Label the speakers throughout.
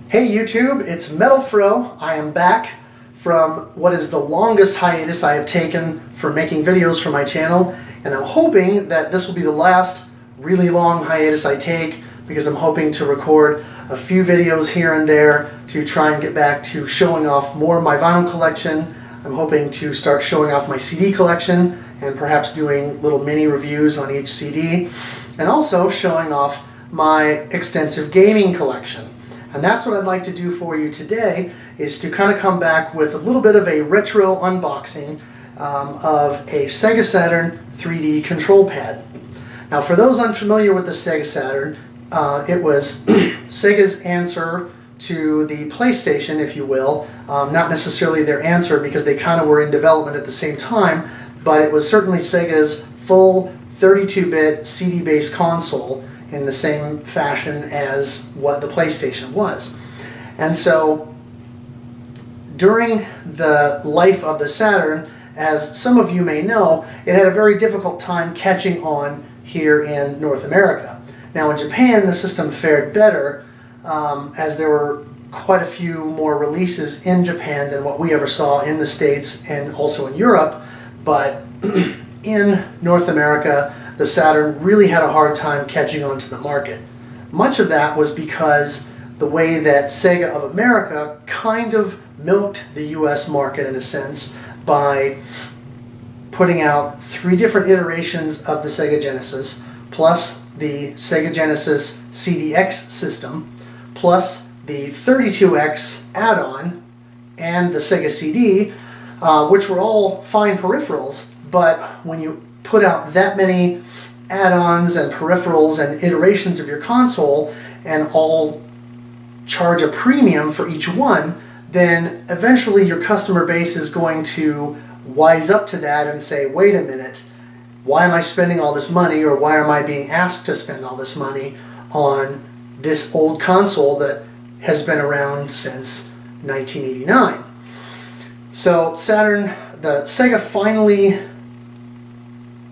Speaker 1: Hey YouTube, it's Metal Fro. I am back from what is the longest hiatus I have taken for making videos for my channel, and I'm hoping that this will be the last really long hiatus I take, because I'm hoping to record a few videos here and there to try and get back to showing off more of my vinyl collection. I'm hoping to start showing off my CD collection and perhaps doing little mini reviews on each CD, and also showing off my extensive gaming collection. And that's what I'd like to do for you today, is to kind of come back with a little bit of a retro unboxing of a Sega Saturn 3D control pad. Now, for those unfamiliar with the Sega Saturn, it was Sega's answer to the PlayStation, if you will. Not necessarily their answer, because they kind of were in development at the same time, but it was certainly Sega's full 32-bit CD-based console, in the same fashion as what the PlayStation was. And so during the life of the Saturn, as some of you may know, it had a very difficult time catching on here in North America. Now in Japan, the system fared better, as there were quite a few more releases in Japan than what we ever saw in the States and also in Europe. But in North America, the Saturn really had a hard time catching on to the market. Much of that was because the way that Sega of America kind of milked the US market, in a sense, by putting out 3 different iterations of the Sega Genesis, plus the Sega Genesis CDX system, plus the 32X add-on, and the Sega CD, which were all fine peripherals, but when you put out that many add-ons and peripherals and iterations of your console and all charge a premium for each one, then eventually your customer base is going to wise up to that and say, wait a minute, why am I spending all this money, or why am I being asked to spend all this money on this old console that has been around since 1989? So the Sega finally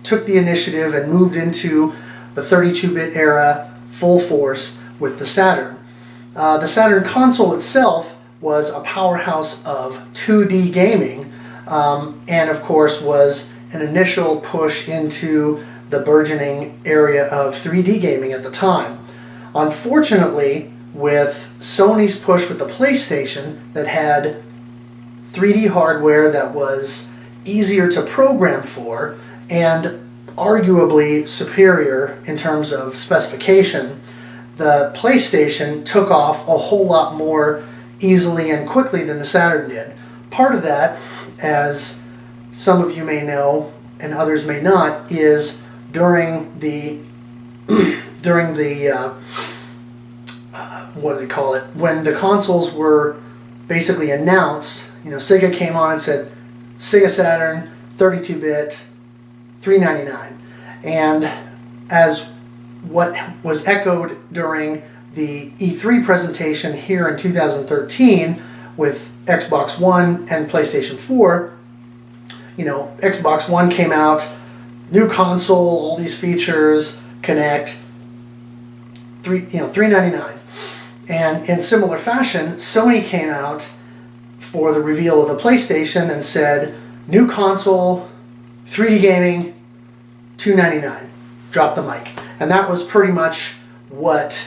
Speaker 1: took the initiative and moved into the 32-bit era full force with the Saturn. The Saturn console itself was a powerhouse of 2D gaming, and of course was an initial push into the burgeoning area of 3D gaming at the time. Unfortunately, with Sony's push with the PlayStation that had 3D hardware that was easier to program for, and arguably superior in terms of specification, the PlayStation took off a whole lot more easily and quickly than the Saturn did. Part of that, as some of you may know and others may not, is during the what do they call it, when the consoles were basically announced, Sega came on and said, Sega Saturn, 32-bit, $399. And as what was echoed during the E3 presentation here in 2013 with Xbox One and PlayStation 4, Xbox One came out, new console, all these features, Connect, $399. And in similar fashion, Sony came out for the reveal of the PlayStation and said, new console, 3D gaming, $299. Drop the mic. And that was pretty much what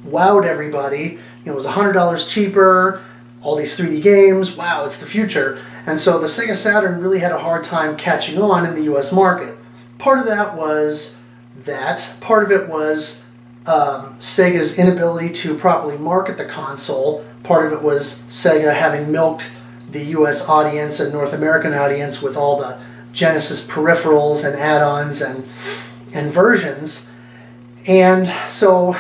Speaker 1: wowed everybody. It was $100 cheaper, all these 3D games, wow, it's the future. And so the Sega Saturn really had a hard time catching on in the US market. Part of that was that. Part of it was Sega's inability to properly market the console. Part of it was Sega having milked the US audience and North American audience with all the Genesis peripherals and add-ons and versions. And so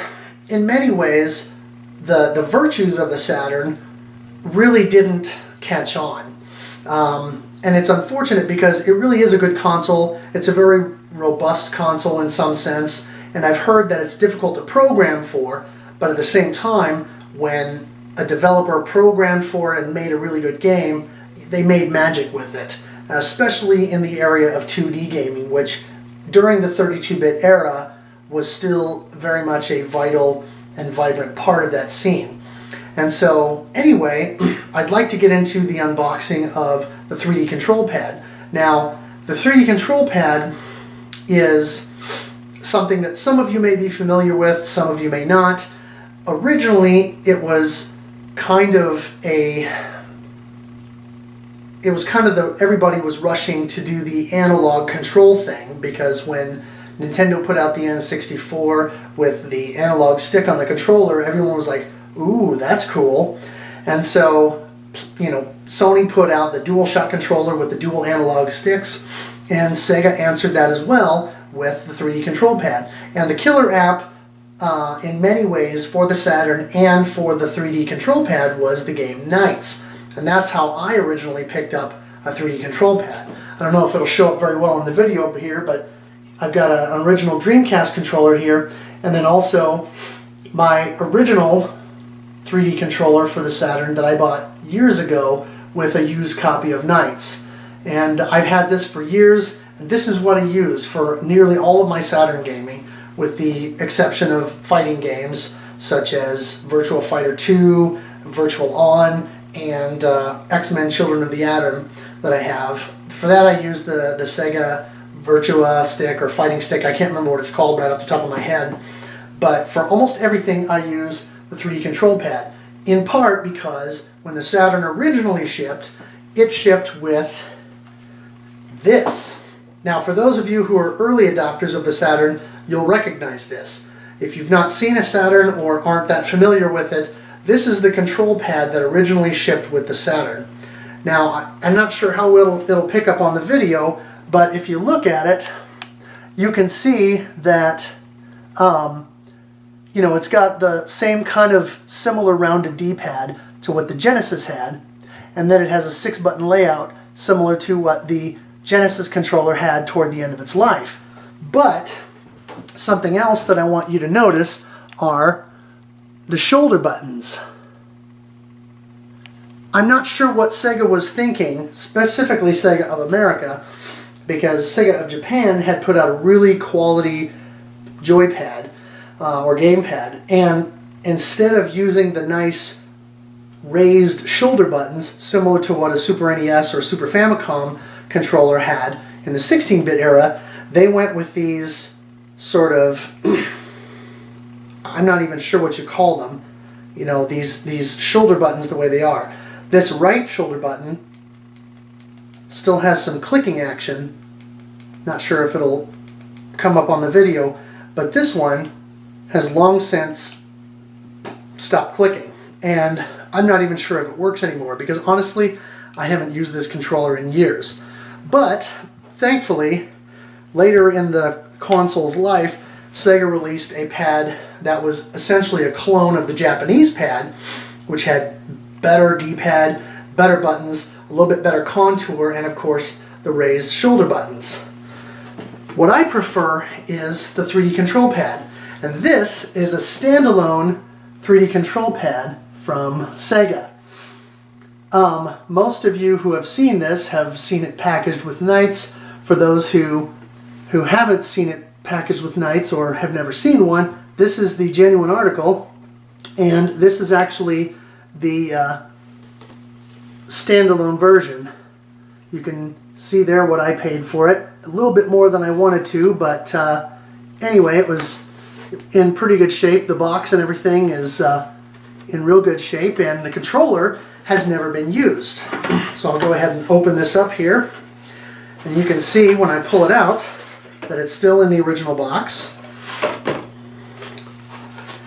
Speaker 1: in many ways the virtues of the Saturn really didn't catch on. And it's unfortunate, because it really is a good console. It's a very robust console in some sense, and I've heard that it's difficult to program for, but at the same time, when a developer programmed for it and made a really good game, they made magic with it, especially in the area of 2D gaming, which during the 32-bit era was still very much a vital and vibrant part of that scene. And so anyway, I'd like to get into the unboxing of the 3D control pad. Now, the 3D control pad is something that some of you may be familiar with, some of you may not. Originally, it was kind of everybody was rushing to do the analog control thing, because when Nintendo put out the N64 with the analog stick on the controller, everyone was like, ooh, that's cool. And so, you know, Sony put out the DualShock controller with the dual analog sticks, and Sega answered that as well with the 3D control pad. And the killer app, in many ways, for the Saturn and for the 3D control pad was the game Knights. And that's how I originally picked up a 3D control pad. I don't know if it'll show up very well in the video here, but I've got an original Dreamcast controller here, and then also my original 3D controller for the Saturn that I bought years ago with a used copy of Knights. And I've had this for years, and this is what I use for nearly all of my Saturn gaming, with the exception of fighting games such as Virtua Fighter 2, Virtual On, and X-Men Children of the Atom that I have. For that I use the Sega Virtua stick or fighting stick. I can't remember what it's called right off the top of my head. But for almost everything I use the 3D control pad. In part because when the Saturn originally shipped, it shipped with this. Now for those of you who are early adopters of the Saturn, you'll recognize this. If you've not seen a Saturn or aren't that familiar with it, this is the control pad that originally shipped with the Saturn. Now, I'm not sure how it'll pick up on the video, but if you look at it, you can see that you know, it's got the same kind of similar rounded D-pad to what the Genesis had, and then it has a 6-button layout similar to what the Genesis controller had toward the end of its life. But something else that I want you to notice are the shoulder buttons. I'm not sure what Sega was thinking, specifically Sega of America, because Sega of Japan had put out a really quality joypad or gamepad, and instead of using the nice raised shoulder buttons similar to what a Super NES or Super Famicom controller had in the 16-bit era, they went with these sort of I'm not even sure what you call them, you know, these shoulder buttons the way they are. This right shoulder button still has some clicking action. Not sure if it'll come up on the video, but this one has long since stopped clicking. And I'm not even sure if it works anymore, because honestly, I haven't used this controller in years. But thankfully, later in the console's life, Sega released a pad that was essentially a clone of the Japanese pad, which had better D-pad, better buttons, a little bit better contour, and of course the raised shoulder buttons. What I prefer is the 3D control pad, and this is a standalone 3D control pad from Sega. Most of you who have seen this have seen it packaged with Knights. For those who haven't seen it packaged with Knights or have never seen one, this is the genuine article, and this is actually the standalone version. You can see there what I paid for it. A little bit more than I wanted to, but anyway, it was in pretty good shape. The box and everything is in real good shape, and the controller has never been used. So I'll go ahead and open this up here, and you can see when I pull it out that it's still in the original box,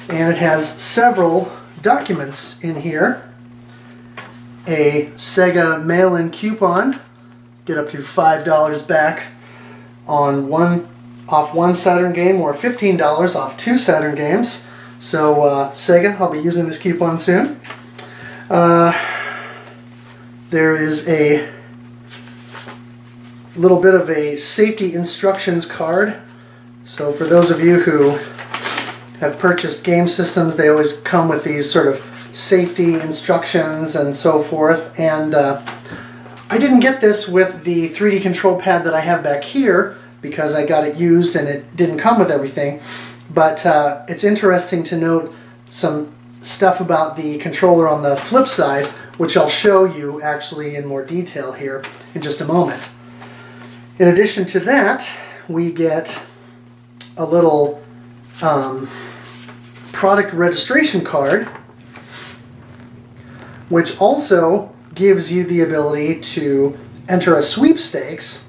Speaker 1: and it has several documents in here. A Sega mail-in coupon, get up to $5 back on off one Saturn game, or $15 off 2 Saturn games. So Sega, I'll be using this coupon soon. There is a little bit of a safety instructions card. So for those of you who have purchased game systems, they always come with these sort of safety instructions and so forth. And I didn't get this with the 3D control pad that I have back here, because I got it used and it didn't come with everything. But it's interesting to note some stuff about the controller on the flip side, which I'll show you actually in more detail here in just a moment. In addition to that, we get a little product registration card, which also gives you the ability to enter a sweepstakes.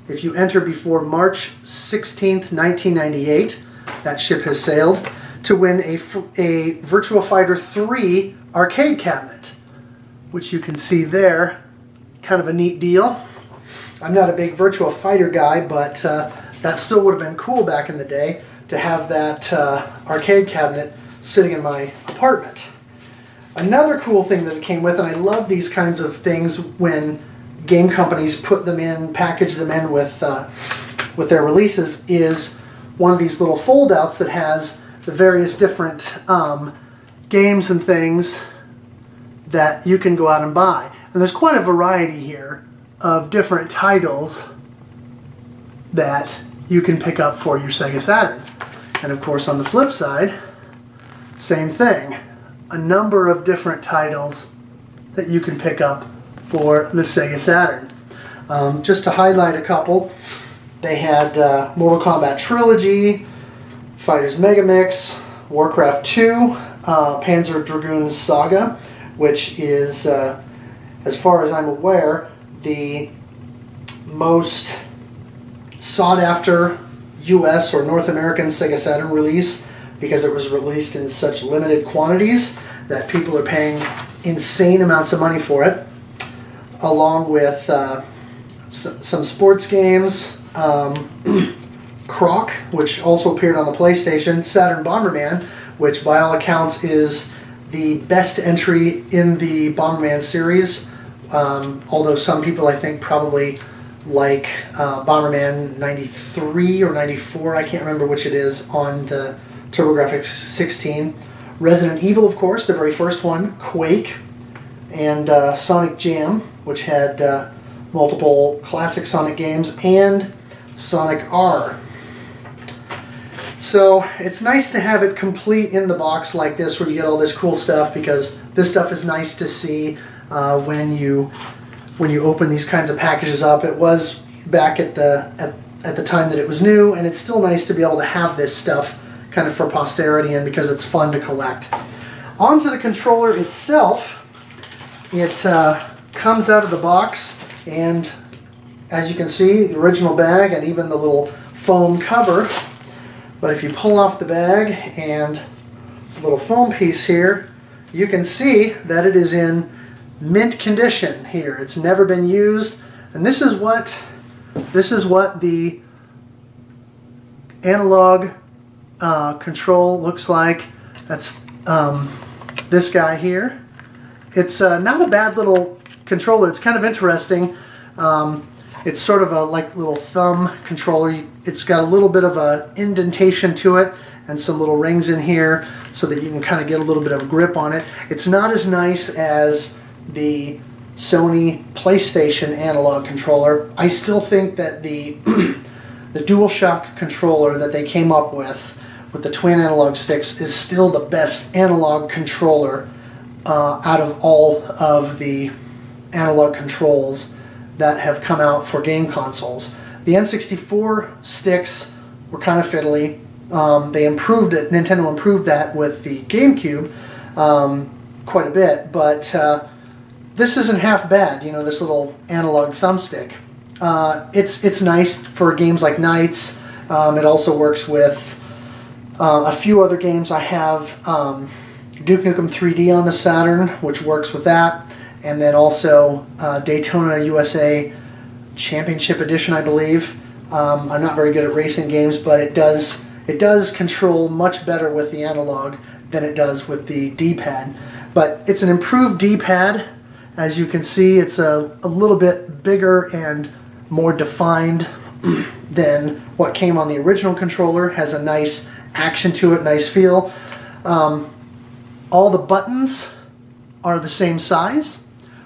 Speaker 1: If you enter before March 16th, 1998, that ship has sailed, to win a Virtua Fighter 3 arcade cabinet, which you can see there. Kind of a neat deal. I'm not a big Virtua Fighter guy, but that still would have been cool back in the day to have that arcade cabinet sitting in my apartment. Another cool thing that it came with, and I love these kinds of things when game companies put them in, package them in with their releases, is one of these little fold-outs that has the various different games and things that you can go out and buy. And there's quite a variety here of different titles that you can pick up for your Sega Saturn. And of course on the flip side, same thing. A number of different titles that you can pick up for the Sega Saturn. Just to highlight a couple, they had Mortal Kombat Trilogy, Fighters Megamix, Warcraft 2, Panzer Dragoon Saga, which is, as far as I'm aware, the most sought-after US or North American Sega Saturn release, because it was released in such limited quantities that people are paying insane amounts of money for it, along with some sports games, Croc, which also appeared on the PlayStation, Saturn Bomberman, which by all accounts is the best entry in the Bomberman series, although some people I think probably like Bomberman 93 or 94, I can't remember which it is, on the TurboGrafx 16. Resident Evil, of course, the very first one, Quake, and Sonic Jam, which had multiple classic Sonic games, and Sonic R. So it's nice to have it complete in the box like this, where you get all this cool stuff, because this stuff is nice to see when you open these kinds of packages up. It was back at the time that it was new, and it's still nice to be able to have this stuff kind of for posterity, and because it's fun to collect. Onto the controller itself, it comes out of the box, and as you can see, the original bag and even the little foam cover. But if you pull off the bag and the little foam piece here, you can see that it is in mint condition here. It's never been used, and this is what the analog control looks like. That's this guy here. It's not a bad little controller. It's kind of interesting. It's sort of a like little thumb controller. It's got a little bit of a indentation to it and some little rings in here so that you can kind of get a little bit of grip on it. It's not as nice as the Sony PlayStation analog controller. I still think that the the DualShock controller that they came up with the twin analog sticks is still the best analog controller out of all of the analog controls that have come out for game consoles. The N64 sticks were kind of fiddly. They improved it. Nintendo improved that with the GameCube quite a bit, but this isn't half bad. You know, this little analog thumbstick. It's nice for games like Knights. It also works with a few other games. I have Duke Nukem 3D on the Saturn, which works with that. And then also Daytona USA Championship Edition, I believe. I'm not very good at racing games, but it does control much better with the analog than it does with the D-pad. But it's an improved D-pad. As you can see, it's a little bit bigger and more defined than what came on the original controller. Has a nice action to it, nice feel. All the buttons are the same size,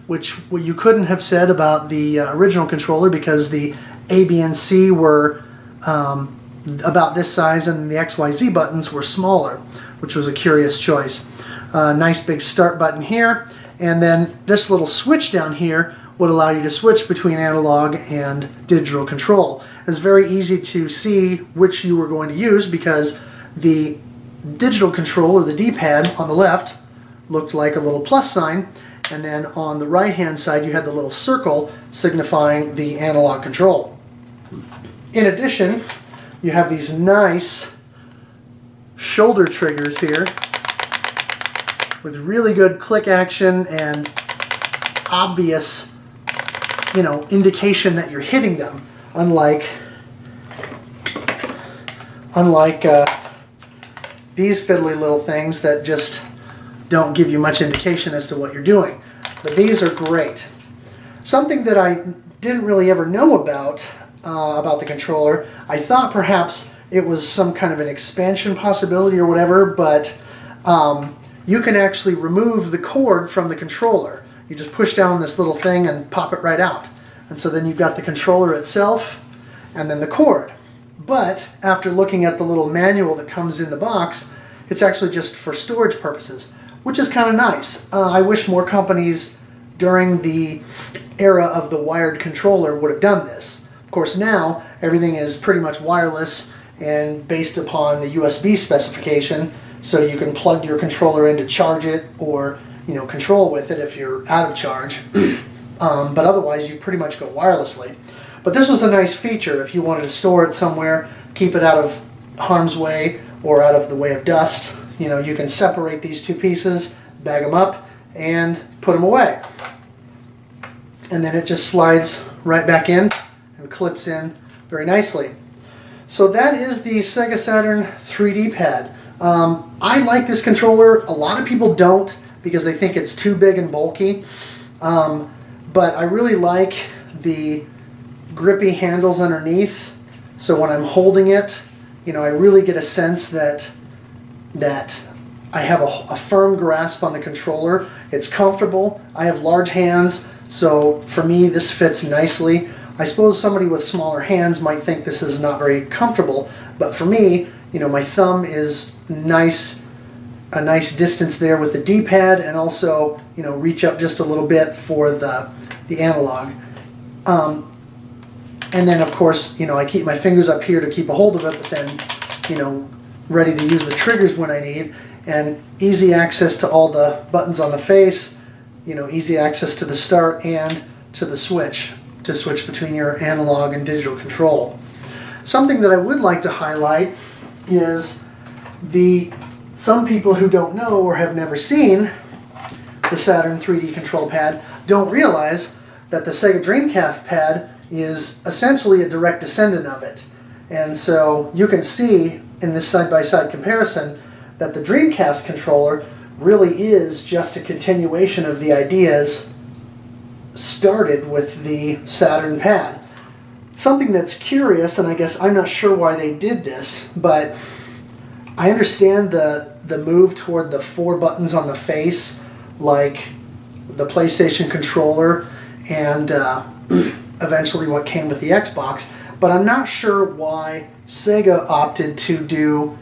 Speaker 1: which you couldn't have said about the original controller, because the A, B, and C were about this size and the XYZ buttons were smaller, which was a curious choice. Nice big start button here, and then this little switch down here would allow you to switch between analog and digital control. It's very easy to see which you were going to use because the digital control, or the D-pad on the left, looked like a little plus sign, and then on the right hand side you had the little circle signifying the analog control. In addition, you have these nice shoulder triggers here with really good click action and obvious, indication that you're hitting them, unlike these fiddly little things that just don't give you much indication as to what you're doing. But these are great. Something that I didn't really ever know about the controller, I thought perhaps it was some kind of an expansion possibility or whatever, but you can actually remove the cord from the controller. You just push down this little thing and pop it right out. And so then you've got the controller itself and then the cord. But after looking at the little manual that comes in the box, it's actually just for storage purposes, which is kind of nice. I wish more companies during the era of the wired controller would have done this. Of course, now everything is pretty much wireless and based upon the USB specification, so you can plug your controller in to charge it or control with it if you're out of charge. But otherwise you pretty much go wirelessly. But this was a nice feature if you wanted to store it somewhere, keep it out of harm's way or out of the way of dust. You can separate these two pieces, bag them up, and put them away. And then it just slides right back in and clips in very nicely. So that is the Sega Saturn 3D pad. I like this controller. A lot of people don't because they think it's too big and bulky. But I really like the grippy handles underneath. So when I'm holding it, I really get a sense that I have a firm grasp on the controller. It's comfortable. I have large hands, so for me this fits nicely. I suppose somebody with smaller hands might think this is not very comfortable, but for me, my thumb is a nice distance there with the D-pad, and also, reach up just a little bit for the analog. And then, of course, I keep my fingers up here to keep a hold of it, but then, ready to use the triggers when I need, and easy access to all the buttons on the face, easy access to the start and to the switch, to switch between your analog and digital control. Something that I would like to highlight is some people who don't know or have never seen the Saturn 3D control pad don't realize that the Sega Dreamcast pad is essentially a direct descendant of it. And so you can see in this side-by-side comparison that the Dreamcast controller really is just a continuation of the ideas started with the Saturn pad. Something that's curious, and I guess I'm not sure why they did this, but I understand the move toward the 4 buttons on the face, like the PlayStation controller and eventually what came with the Xbox, but I'm not sure why Sega opted to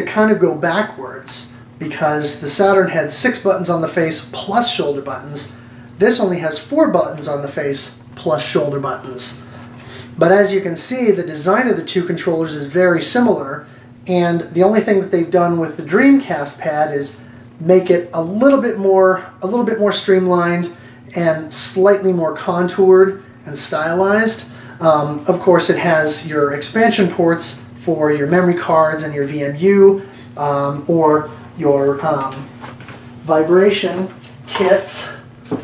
Speaker 1: kind of go backwards, because the Saturn had 6 buttons on the face plus shoulder buttons. This only has 4 buttons on the face plus shoulder buttons. But as you can see, the design of the two controllers is very similar, and the only thing that they've done with the Dreamcast pad is make it a little bit more streamlined and slightly more contoured and stylized. Of course, it has your expansion ports for your memory cards and your VMU, or your vibration kits,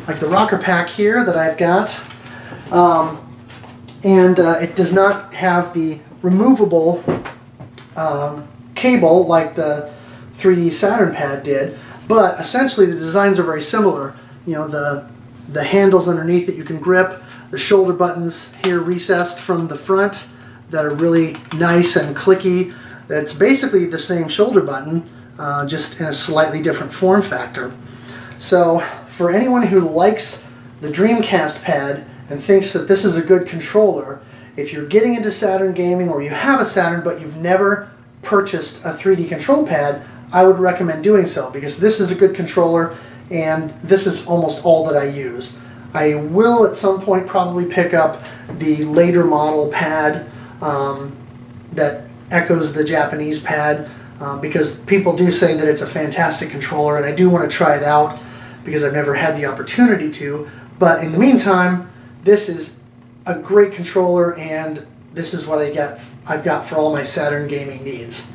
Speaker 1: like the rocker pack here that I've got. And it does not have the removable cable like the 3D Saturn pad did, but essentially the designs are very similar. The handles underneath that you can grip, the shoulder buttons here recessed from the front that are really nice and clicky. That's basically the same shoulder button, just in a slightly different form factor. So for anyone who likes the Dreamcast pad and thinks that this is a good controller, if you're getting into Saturn gaming or you have a Saturn but you've never purchased a 3D control pad, I would recommend doing so, because this is a good controller and this is almost all that I use. I will at some point probably pick up the later model pad that echoes the Japanese pad, because people do say that it's a fantastic controller, and I do want to try it out because I've never had the opportunity to. But in the meantime, this is a great controller, and this is what I've got for all my Saturn gaming needs.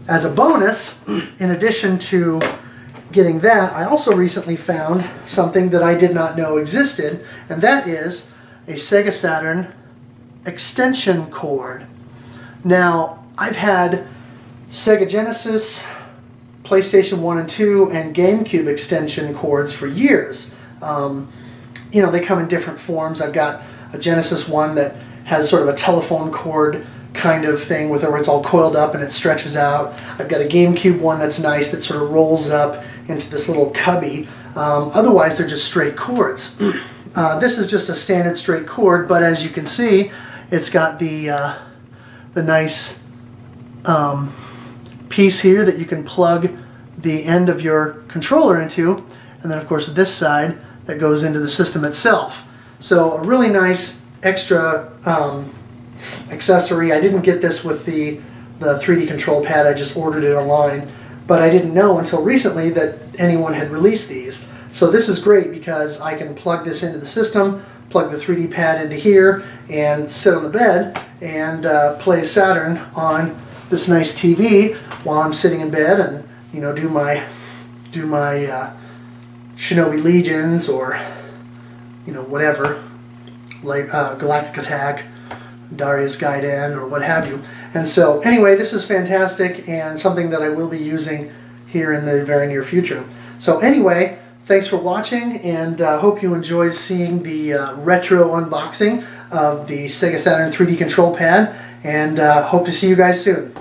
Speaker 1: As a bonus, in addition to getting that, I also recently found something that I did not know existed, and that is a Sega Saturn extension cord. Now, I've had Sega Genesis, PlayStation 1 and 2, and GameCube extension cords for years. You know, they come in different forms. I've got a Genesis one that has sort of a telephone cord kind of thing with it, where it's all coiled up and it stretches out. I've got a GameCube one that's nice, that sort of rolls up into this little cubby. Otherwise, they're just straight cords. This is just a standard straight cord, but as you can see, it's got the nice piece here that you can plug the end of your controller into, and then of course this side that goes into the system itself. So a really nice extra accessory. I didn't get this with the 3D control pad, I just ordered it online, but I didn't know until recently that anyone had released these. So this is great because I can plug this into the system, plug the 3D pad into here, and sit on the bed and play Saturn on this nice TV while I'm sitting in bed, and you know, do my Shinobi Legions, or you know, whatever, like Galactic Attack, Darius Gaiden, or what have you. And so anyway, this is fantastic and something that I will be using here in the very near future. So anyway, thanks for watching, and hope you enjoyed seeing the retro unboxing of the Sega Saturn 3D control pad, and hope to see you guys soon.